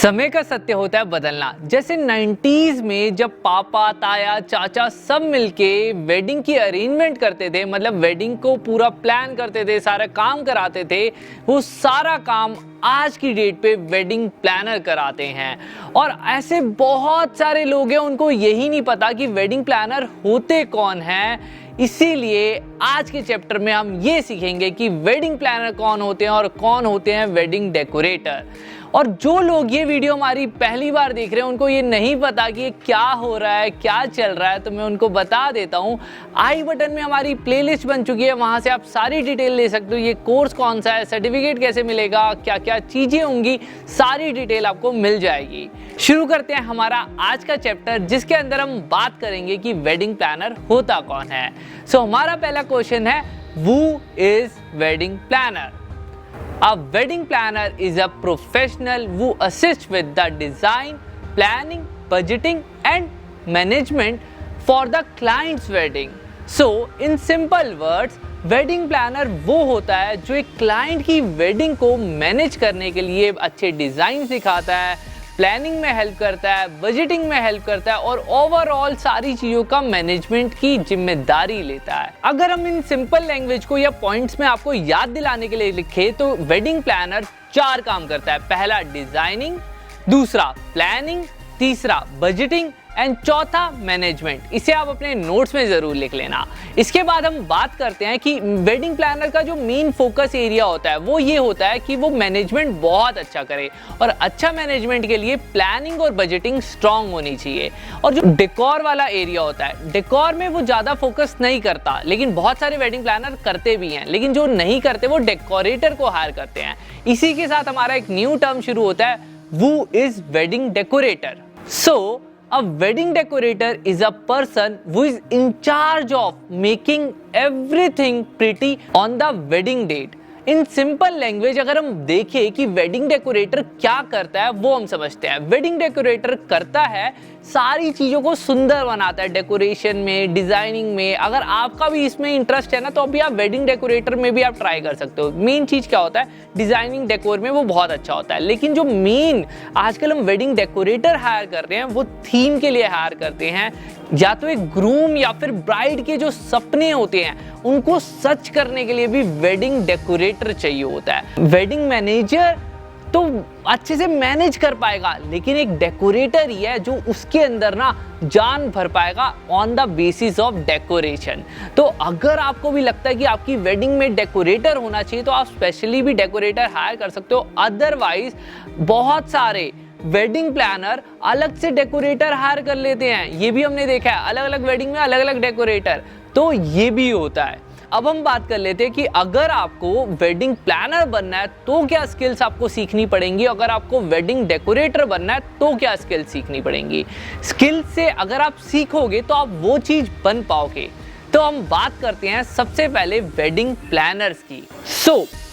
समय का सत्य होता है बदलना। जैसे 90s में जब पापा ताया चाचा सब मिलके वेडिंग की अरेंजमेंट करते थे, मतलब वेडिंग को पूरा प्लान करते थे, सारा काम कराते थे, वो सारा काम आज की डेट पे वेडिंग प्लानर कराते हैं। और ऐसे बहुत सारे लोग हैं उनको यही नहीं पता कि वेडिंग प्लानर होते कौन हैं। इसीलिए आज के चैप्टर में हम ये सीखेंगे कि वेडिंग प्लानर कौन होते हैं और कौन होते हैं वेडिंग डेकोरेटर। और जो लोग ये वीडियो हमारी पहली बार देख रहे हैं उनको ये नहीं पता कि ये क्या हो रहा है, क्या चल रहा है, तो मैं उनको बता देता हूँ। आई बटन में हमारी प्लेलिस्ट बन चुकी है, वहाँ से आप सारी डिटेल ले सकते हो। ये कोर्स कौन सा है, सर्टिफिकेट कैसे मिलेगा, क्या क्या चीज़ें होंगी, सारी डिटेल आपको मिल जाएगी। शुरू करते हैं हमारा आज का चैप्टर, जिसके अंदर हम बात करेंगे कि वेडिंग प्लानर होता कौन है। सो हमारा पहला क्वेश्चन है, who is wedding planner? A wedding planner is a professional who assists with the design, planning, budgeting and management for the client's wedding. So, in simple words, wedding planner वो होता है जो एक क्लाइंट की wedding को manage करने के लिए अच्छे डिज़ाइन सिखाता है, प्लानिंग में हेल्प करता है, बजटिंग में हेल्प करता है और ओवरऑल सारी चीज़ों का मैनेजमेंट की जिम्मेदारी लेता है। अगर हम इन सिंपल लैंग्वेज को या पॉइंट्स में आपको याद दिलाने के लिए लिखे तो वेडिंग प्लानर 4 काम करता है। पहला डिजाइनिंग, दूसरा प्लानिंग, तीसरा बजटिंग एंड चौथा मैनेजमेंट। इसे आप अपने नोट्स में जरूर लिख लेना। इसके बाद हम बात करते हैं कि वेडिंग प्लानर का जो मेन फोकस एरिया होता है वो ये होता है कि वो मैनेजमेंट बहुत अच्छा करे, और अच्छा मैनेजमेंट के लिए प्लानिंग और बजटिंग स्ट्रांग होनी चाहिए। और जो डेकोर वाला एरिया होता है, डेकोर में वो ज्यादा फोकस नहीं करता, लेकिन बहुत सारे वेडिंग प्लानर करते भी हैं, लेकिन जो नहीं करते वो डेकोरेटर को हायर करते हैं। इसी के साथ हमारा एक न्यू टर्म शुरू होता है, who is wedding decorator? So a wedding decorator is a person who is in charge of making everything pretty on the wedding date. In simple language अगर हम देखें कि वेडिंग डेकोरेटर क्या करता है वो हम समझते हैं। वेडिंग डेकोरेटर करता है सारी चीज़ों को सुंदर बनाता है, डेकोरेशन में, डिजाइनिंग में। अगर आपका भी इसमें इंटरेस्ट है ना तो अभी आप वेडिंग डेकोरेटर में भी आप ट्राई कर सकते हो। मेन चीज़ क्या होता है, डिजाइनिंग डेकोर में वो बहुत अच्छा होता है, लेकिन जो मेन आजकल हम वेडिंग डेकोरेटर हायर कर रहे हैं वो थीम के लिए हायर करते हैं। या तो एक ग्रूम या फिर ब्राइड के जो सपने होते हैं उनको सच करने के लिए भी वेडिंग डेकोरेटर चाहिए होता है। वेडिंग मैनेजर तो अच्छे से मैनेज कर पाएगा, लेकिन एक डेकोरेटर ही है जो उसके अंदर ना जान भर पाएगा on the basis of decoration. तो अगर आपको भी लगता है कि आपकी वेडिंग में डेकोरेटर होना चाहिए तो आप स्पेशली भी डेकोरेटर हायर कर सकते हो। अदरवाइज बहुत सारे वेडिंग प्लानर अलग से डेकोरेटर हायर कर लेते हैं। ये भी हमने देखा है, अलग अलग वेडिंग में अलग अलग डेकोरेटर, तो ये भी होता है। अब हम बात कर लेते हैं कि अगर आपको वेडिंग प्लानर बनना है तो क्या स्किल्स आपको सीखनी पड़ेंगी, अगर आपको वेडिंग डेकोरेटर बनना है तो क्या स्किल्स सीखनी पड़ेंगी। स्किल्स से अगर आप सीखोगे तो आप वो चीज बन पाओगे। तो हम बात करते हैं सबसे पहले वेडिंग प्लानर्स की।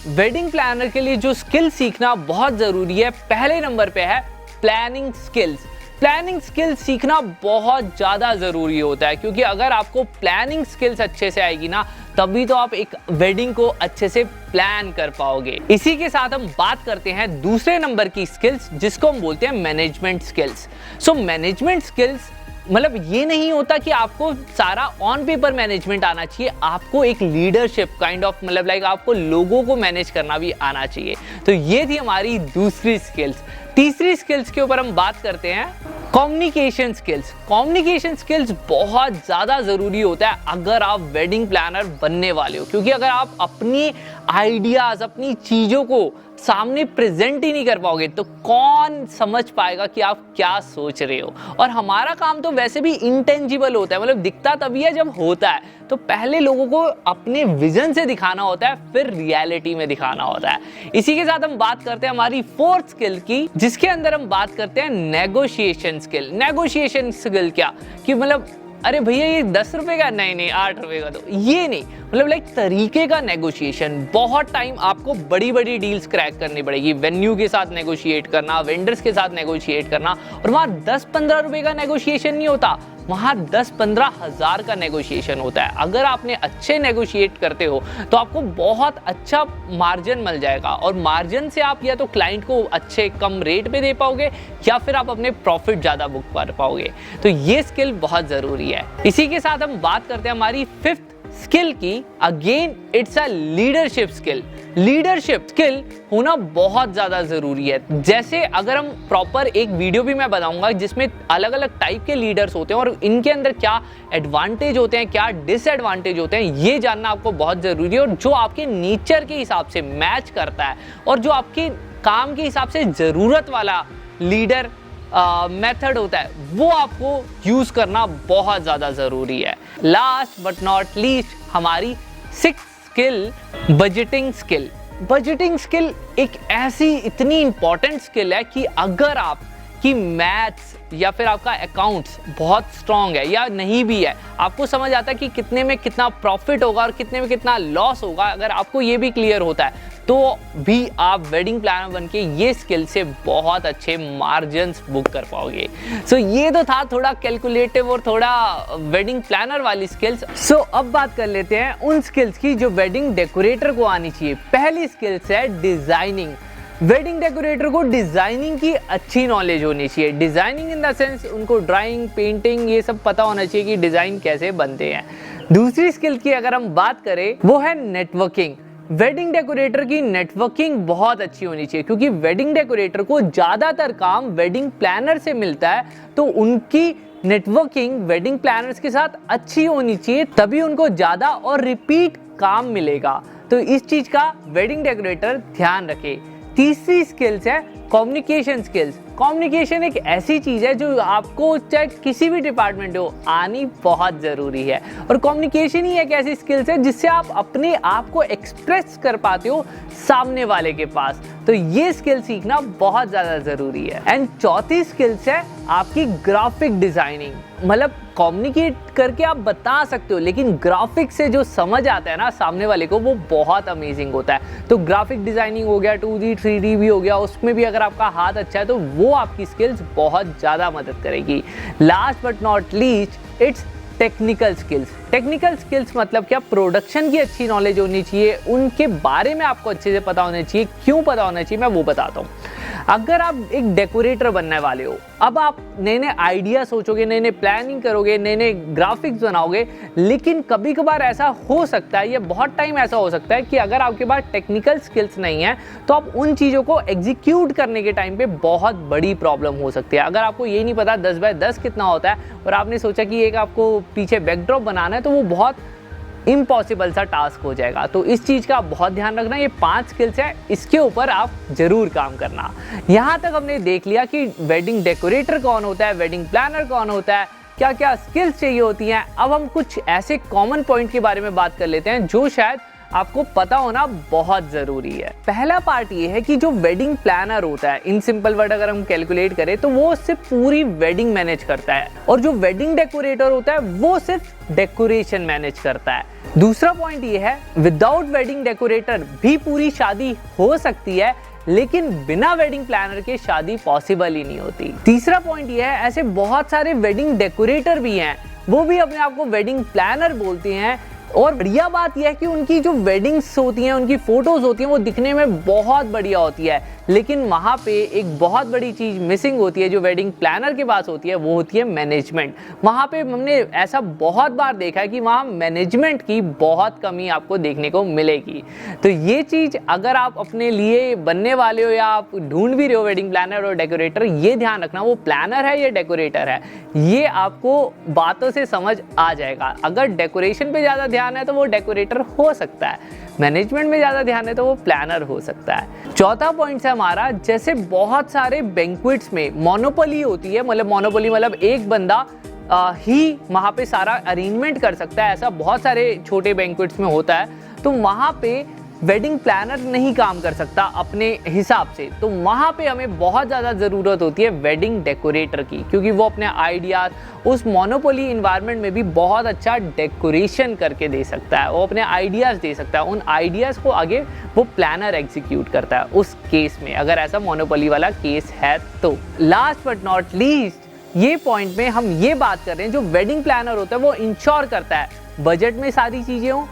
वेडिंग प्लानर के लिए जो स्किल सीखना बहुत जरूरी है, पहले नंबर पे है प्लानिंग स्किल्स। प्लानिंग स्किल्स सीखना बहुत ज़्यादा ज़रूरी होता है, क्योंकि अगर आपको प्लानिंग स्किल्स अच्छे से आएगी ना तभी तो आप एक वेडिंग को अच्छे से प्लान कर पाओगे। इसी के साथ हम बात करते हैं दूसरे नंबर की स्किल्स, जिसको हम बोलते हैं मैनेजमेंट स्किल्स। मैनेजमेंट स्किल्स मतलब ये नहीं होता कि आपको सारा ऑन पेपर मैनेजमेंट आना चाहिए, आपको एक लीडरशिप काइंड ऑफ मतलब लाइक आपको लोगों को मैनेज करना भी आना चाहिए। तो ये थी हमारी दूसरी स्किल्स। तीसरी स्किल्स के ऊपर हम बात करते हैं कम्युनिकेशन स्किल्स। कम्युनिकेशन स्किल्स बहुत ज़्यादा ज़रूरी होता है अगर आप वेडिंग प्लानर बनने वाले हो, क्योंकि अगर आप अपनी आइडियाज़, अपनी चीज़ों को सामने प्रेजेंट ही नहीं कर पाओगे तो कौन समझ पाएगा कि आप क्या सोच रहे हो। और हमारा काम तो वैसे भी इंटेंजिबल होता है, मतलब दिखता तभी है जब होता है। तो पहले लोगों को अपने विजन से दिखाना होता है, फिर रियलिटी में दिखाना होता है। इसी के साथ हम बात करते हैं हमारी फोर्थ स्किल की, जिसके अंदर हम बात करते हैं नेगोशिएशन स्किल। नेगोशिएशन स्किल क्या कि मतलब अरे भैया ये 10 रुपए का, नहीं 8 रुपए का, तो ये नहीं, मतलब लाइक तरीके का नेगोशिएशन। बहुत टाइम आपको बड़ी बड़ी डील्स क्रैक करनी पड़ेगी, वेन्यू के साथ नेगोशिएट करना, वेंडर्स के साथ नेगोशिएट करना, और वहाँ 10-15 रुपए का नेगोशिएशन नहीं होता, वहाँ 10-15 हज़ार का नेगोशिएशन होता है। अगर आपने अच्छे नेगोशिएट करते हो तो आपको बहुत अच्छा मार्जिन मिल जाएगा, और मार्जिन से आप या तो क्लाइंट को अच्छे कम रेट पे दे पाओगे या फिर आप अपने प्रॉफिट ज़्यादा बुक कर पाओगे। तो ये स्किल बहुत ज़रूरी है। इसी के साथ हम बात करते हैं हमारी 5th स्किल की। Again it's a leadership skill. Leadership skill होना बहुत ज़्यादा ज़रूरी है। जैसे अगर हम प्रॉपर एक वीडियो भी मैं बताऊंगा जिसमें अलग अलग टाइप के लीडर्स होते हैं और इनके अंदर क्या एडवांटेज होते हैं, क्या डिसएडवांटेज होते हैं, ये जानना आपको बहुत ज़रूरी है। और जो आपके नेचर के हिसाब से मैच करता है और जो आपके काम के हिसाब से ज़रूरत वाला लीडर मेथड होता है, वो आपको यूज करना बहुत ज्यादा जरूरी है। लास्ट बट नॉट लीस्ट हमारी 6th skill, budgeting skill. Budgeting skill एक ऐसी इतनी इंपॉर्टेंट स्किल है कि अगर आप कि मैथ्स या फिर आपका अकाउंट्स बहुत स्ट्रांग है या नहीं भी है, आपको समझ आता है कि कितने में कितना प्रॉफिट होगा और कितने में कितना लॉस होगा, अगर आपको ये भी क्लियर होता है तो भी आप वेडिंग प्लानर बनके ये स्किल से बहुत अच्छे मार्जिन्स बुक कर पाओगे। सो ये तो था थोड़ा कैलकुलेटिव और थोड़ा वेडिंग प्लानर वाली स्किल्स। सो अब बात कर लेते हैं उन स्किल्स की जो वेडिंग डेकोरेटर को आनी चाहिए। पहली स्किल्स है डिजाइनिंग। वेडिंग डेकोरेटर को डिजाइनिंग की अच्छी नॉलेज होनी चाहिए। डिजाइनिंग इन द सेंस उनको ड्राइंग, पेंटिंग ये सब पता होना चाहिए कि डिजाइन कैसे बनते हैं। दूसरी स्किल की अगर हम बात करें वो है नेटवर्किंग। वेडिंग डेकोरेटर की नेटवर्किंग बहुत अच्छी होनी चाहिए, क्योंकि वेडिंग डेकोरेटर को ज्यादातर काम वेडिंग प्लानर से मिलता है, तो उनकी नेटवर्किंग वेडिंग प्लानर्स के साथ अच्छी होनी चाहिए, तभी उनको ज्यादा और रिपीट काम मिलेगा। तो इस चीज का वेडिंग डेकोरेटर ध्यान रखे। तीसरी स्किल्स है कम्युनिकेशन स्किल्स। कम्युनिकेशन एक ऐसी चीज है जो आपको चाहे किसी भी डिपार्टमेंट हो आनी बहुत जरूरी है, और कम्युनिकेशन ही एक ऐसी स्किल्स है जिससे आप अपने आप को एक्सप्रेस कर पाते हो सामने वाले के पास। तो ये स्किल सीखना बहुत ज्यादा जरूरी है। एंड चौथी स्किल्स है आपकी ग्राफिक डिजाइनिंग। मतलब कम्युनिकेट करके आप बता सकते हो, लेकिन ग्राफिक से जो समझ आता है ना सामने वाले को, वो बहुत अमेजिंग होता है। तो ग्राफिक डिजाइनिंग हो गया, 2D 3D भी हो गया, उसमें भी अगर आपका हाथ अच्छा है तो वो आपकी स्किल्स बहुत ज्यादा मदद करेगी। Last but not least it's technical skills. Technical skills मतलब क्या? प्रोडक्शन की अच्छी नॉलेज होनी चाहिए, उनके बारे में आपको अच्छे से पता होना चाहिए। क्यों पता होना चाहिए मैं वो बताता हूँ। अगर आप एक डेकोरेटर बनने वाले हो, अब आप नए नए आइडिया सोचोगे, नए नए प्लानिंग करोगे, नए नए ग्राफिक्स बनाओगे, लेकिन कभी कभार ऐसा हो सकता है, ये बहुत टाइम ऐसा हो सकता है कि अगर आपके पास टेक्निकल स्किल्स नहीं है तो आप उन चीज़ों को एग्जीक्यूट करने के टाइम पे बहुत बड़ी प्रॉब्लम हो सकती है। अगर आपको ये नहीं पता 10x10 कितना होता है और आपने सोचा कि एक आपको पीछे बैकड्रॉप बनाना है, तो वो बहुत इम्पॉसिबल सा टास्क हो जाएगा। तो इस चीज़ का बहुत ध्यान रखना। ये 5 स्किल्स है, इसके ऊपर आप जरूर काम करना। यहाँ तक हमने देख लिया कि वेडिंग डेकोरेटर कौन होता है, वेडिंग प्लानर कौन होता है, क्या क्या स्किल्स चाहिए होती हैं। अब हम कुछ ऐसे कॉमन पॉइंट के बारे में बात कर लेते हैं जो शायद आपको पता होना बहुत जरूरी है। पहला पार्ट ये है कि जो वेडिंग प्लानर होता है, इन सिंपल वर्ड अगर हम कैलकुलेट करें तो वो सिर्फ पूरी वेडिंग मैनेज करता है, और जो वेडिंग डेकोरेटर होता है वो सिर्फ डेकोरेशन मैनेज करता है। दूसरा पॉइंट ये है, विदाउट वेडिंग डेकोरेटर भी पूरी शादी हो सकती है, लेकिन बिना वेडिंग प्लानर के शादी पॉसिबल ही नहीं होती। तीसरा पॉइंट ये है, ऐसे बहुत सारे वेडिंग डेकोरेटर भी हैं, वो भी अपने आप को वेडिंग प्लानर बोलते हैं, और बढ़िया बात यह है कि उनकी जो वेडिंग्स होती हैं, उनकी फोटोज होती हैं, वो दिखने में बहुत बढ़िया होती है, लेकिन वहाँ पे एक बहुत बड़ी चीज़ मिसिंग होती है जो वेडिंग प्लानर के पास होती है, वो होती है मैनेजमेंट। वहाँ पे हमने ऐसा बहुत बार देखा है कि वहाँ मैनेजमेंट की बहुत कमी आपको देखने को मिलेगी। तो ये चीज़ अगर आप अपने लिए बनने वाले हो या आप ढूंढ भी रहे हो वेडिंग प्लानर और डेकोरेटर, ये ध्यान रखना वो प्लानर है या डेकोरेटर है, ये आपको बातों से समझ आ जाएगा। अगर डेकोरेशन पे ज़्यादा ध्यान है तो वो डेकोरेटर हो सकता है, मैनेजमेंट में ज़्यादा ध्यान है तो वो प्लानर हो सकता है। चौथा पॉइंट है हमारा, जैसे बहुत सारे बैंक्वेट्स में मोनोपोली होती है, मतलब मोनोपोली मतलब एक बंदा ही वहाँ पे सारा अरेंजमेंट कर सकता है, ऐसा बहुत सारे छोटे बैंक्वेट्स में होता है, तो वहाँ पे वेडिंग प्लानर नहीं काम कर सकता अपने हिसाब से। तो वहाँ पे हमें बहुत ज़्यादा ज़रूरत होती है वेडिंग डेकोरेटर की, क्योंकि वो अपने आइडियाज़ उस मोनोपोली इन्वायरमेंट में भी बहुत अच्छा डेकोरेशन करके दे सकता है, वो अपने आइडियाज़ दे सकता है। उन आइडियाज़ को आगे वो प्लानर एग्जीक्यूट करता है उस केस में, अगर ऐसा मोनोपोली वाला केस है तो। लास्ट बट नॉट लीस्ट ये पॉइंट में हम ये बात कर रहे हैं, जो वेडिंग प्लानर होता है वो इंश्योर करता है बजट में सारी चीजें हो,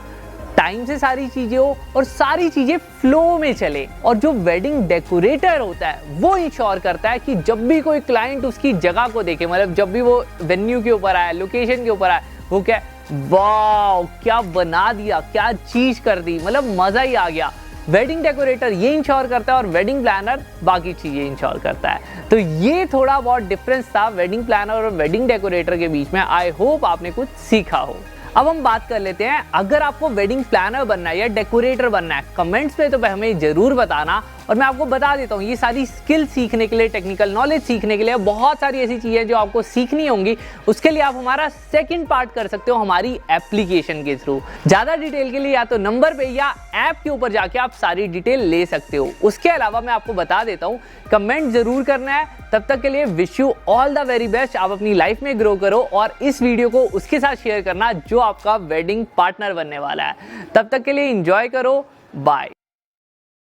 टाइम से सारी चीजें हो और सारी चीजें फ्लो में चले। और जो वेडिंग डेकोरेटर होता है वो इंश्योर करता है कि जब भी कोई क्लाइंट उसकी जगह को देखे, मतलब जब भी वो वेन्यू के ऊपर आए, लोकेशन के ऊपर आए, वो क्या वाह क्या बना दिया, क्या चीज कर दी, मतलब मजा ही आ गया। वेडिंग डेकोरेटर ये इंश्योर करता है और वेडिंग प्लानर बाकी चीजें इंश्योर करता है। तो ये थोड़ा बहुत डिफरेंस था वेडिंग प्लानर और वेडिंग डेकोरेटर के बीच में। आई होप आपने कुछ सीखा हो। अब हम बात कर लेते हैं, अगर आपको वेडिंग प्लानर बनना है या डेकोरेटर बनना है, कमेंट्स में तो हमें जरूर बताना। और मैं आपको बता देता हूँ, ये सारी स्किल सीखने के लिए, टेक्निकल नॉलेज सीखने के लिए बहुत सारी ऐसी चीजें जो आपको सीखनी होंगी, उसके लिए आप हमारा सेकंड पार्ट कर सकते हो हमारी एप्लीकेशन के थ्रू। ज्यादा डिटेल के लिए या तो नंबर पे या ऐप के ऊपर जाके आप सारी डिटेल ले सकते हो। उसके अलावा मैं आपको बता देता हूँ, कमेंट जरूर करना है। तब तक के लिए wish you all the very best. आप अपनी लाइफ में ग्रो करो और इस वीडियो को उसके साथ शेयर करना जो आपका वेडिंग पार्टनर बनने वाला है। तब तक के लिए एंजॉय करो, बाय।